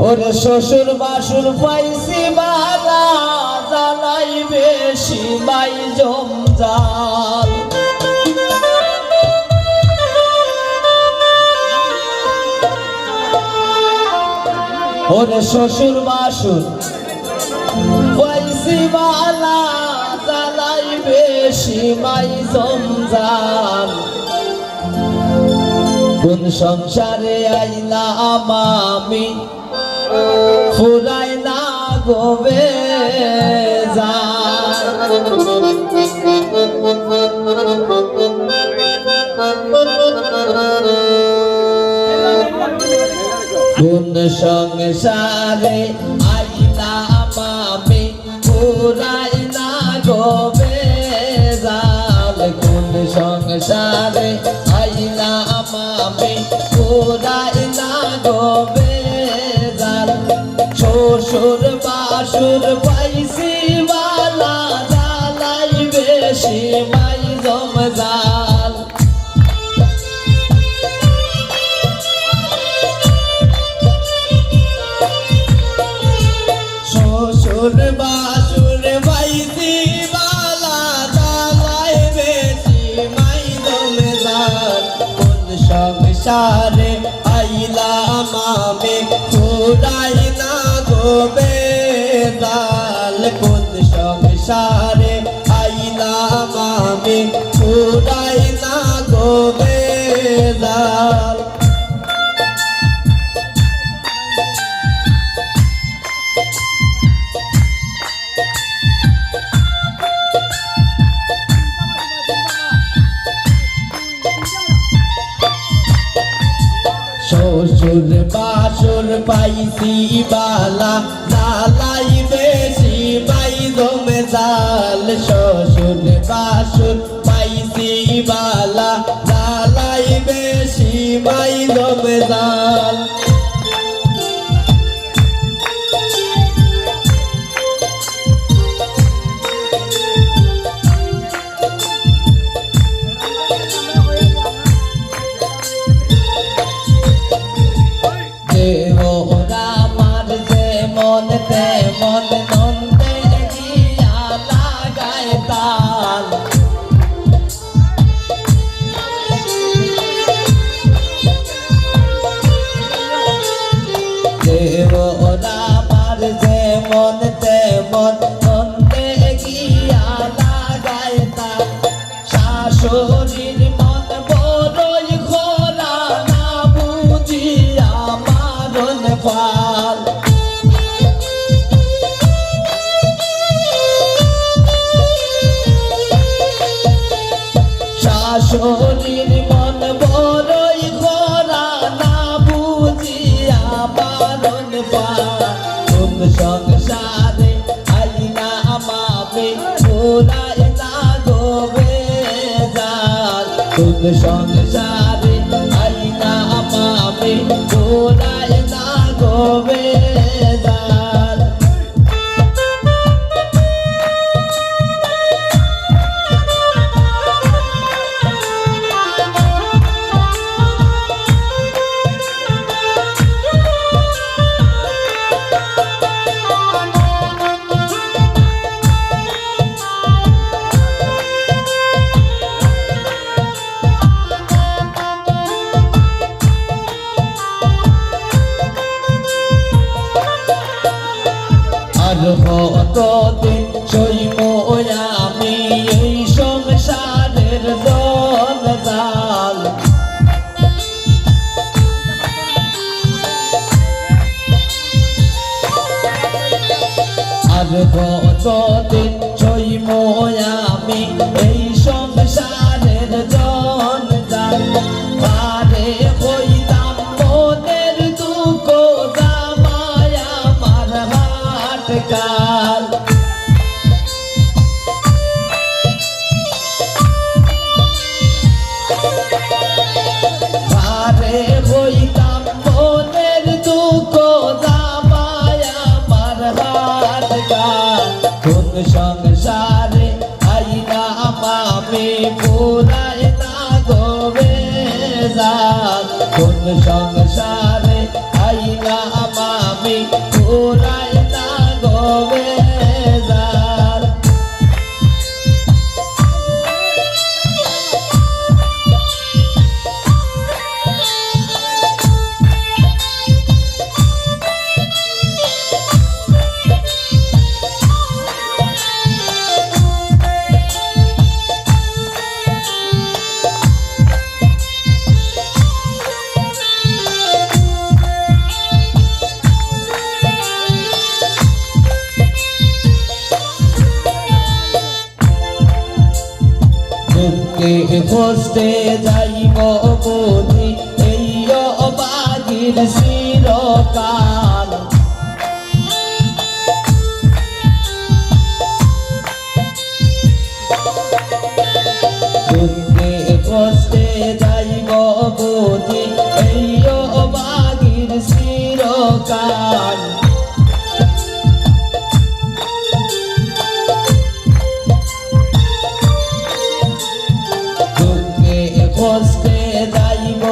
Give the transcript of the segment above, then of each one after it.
ওরে শ্বশুর বাসুর পাইছি বালা জ্বালাই বেশি মাই জমজাল ওরে শ্বশুর বাসুর পাইছি বালা জ্বালাই বেশি মাই জমজাল কোন সংসারে আইলাম আমি ফুরাই না গোবে কোন সংসারে আইলাম আমি ফুরাই না গোবে জাল কোন সংসারে আইলাম আমি ফুরাই না গোবে শ্বশুর বাসুর পাইছি বালা জ্বালাই বেশি মাই জমজাল শ্বশুর বাসুর পাইছি বালা জ্বালাই বেশি মাই জমজাল কোন সংসারে আইলাম আমি ফুরাই না গোবে জাল কোন সংসারে আইলাম আমি ফুরাই না গোবে জাল শ্বশুর বাসুর পাইছি বালা জ্বালাই বেশি মাই জমজাল শ্বশুর বাসুর পাইছি বালা জ্বালাই বেশি মাই জমজাল তেমন নন্দে গিয়া লাগায় তাল দেওরা আমার যেমন তেমন নন্দে গিয়া লাগায় তাল শাশুড়ির মন বড়ই খোলা না বুঝিয়া মারণ ফাল শাশুড়ির মন বড়ই খোলা না বুঝিয়া মারণ ফাল কোন সংসারে আইলাম আমি ফুরাই না গোবে জাল কোন সংসারে আইলাম আমি ফুরাই না গোবে জাল কতদিন সইব আমি এই সংসারের জঞ্জাল আর কতদিন সইব আমি এই সংসারের জঞ্জাল পারে হইতাম মনের দুঃখ জামায় আমার হাট কাল পারে হইতাম মনের দুঃখ জামায় আমার হাট কাল কোন সংসারে আইলাম আমি ফুরাই না গোবে জাল কোন সংসারে আইলাম আমি আমি পুরাই না গবে যার কষ্টে যাইব বুঝি এই অবাগির চিরকাল কষ্টে যাইব বুঝি এই অবাগির চিরকাল কষ্টে যাইব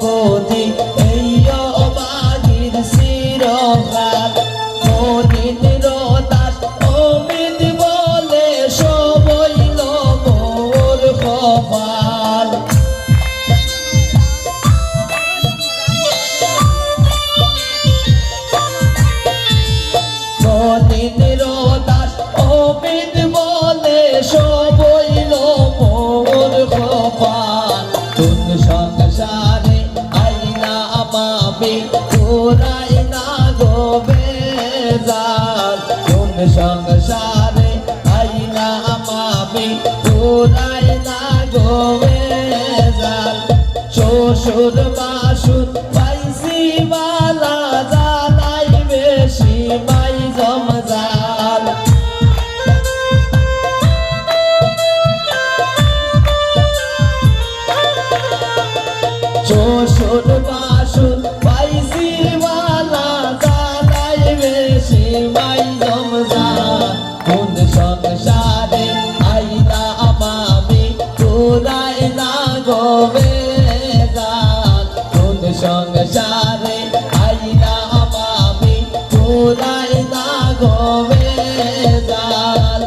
বুঝি এই অবাগির চিরকাল মনির দাস অমিত বলে সবইল মোর কপাল মনির দাস অমিত বলে সবইল মোর কপাল সংসারে আইনা আমি পুরাই না গবে যার কোন সংসারে আইনা আমি পুরাই না গবে যার শ্বশুর বাসুর পাইছি বালা জানাই বেশি মাই জমজাল শ্বশুর বাসুর পাইছি বালা জানাই বেশি মাই জমজাল কোন সংসারে আইনা আমি পুরাই না গবে যার কোন সংসারে আইনা আমি পুরাই না গবে যার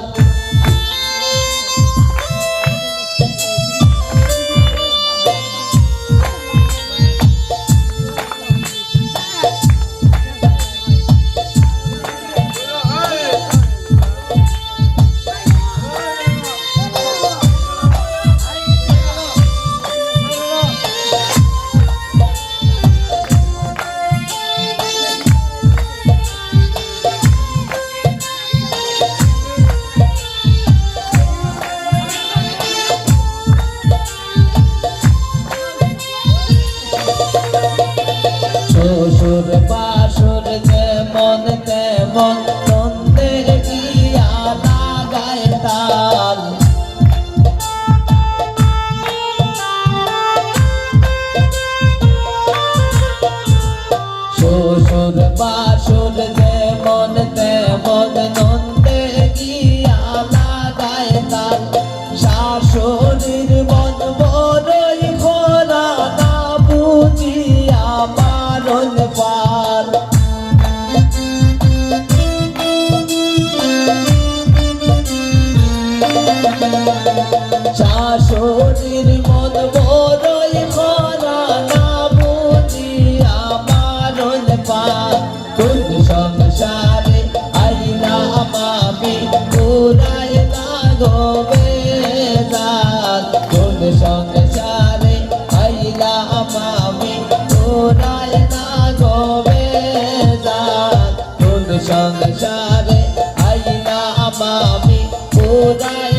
শ্বশুর বাসুর যেমন তেমন নন্দে গিয়া লাগায় তাল শ্বশুর বাসুর যেমন তেমন নন্দে গিয়া লাগায় তাল শাশুড়ির মন বড়ই খোলা না বুঝিয়া মারণ পাল শাশুড়ির মন বড়ই খোলা না বুঝিয়া মারণ পাল কোন সংসারে আইনা আমি পুরাই না গবে যার কোন সংসারে আইনা আমি পুরাই না গবে যার কোন সংসারে আইনা আমি পুরাই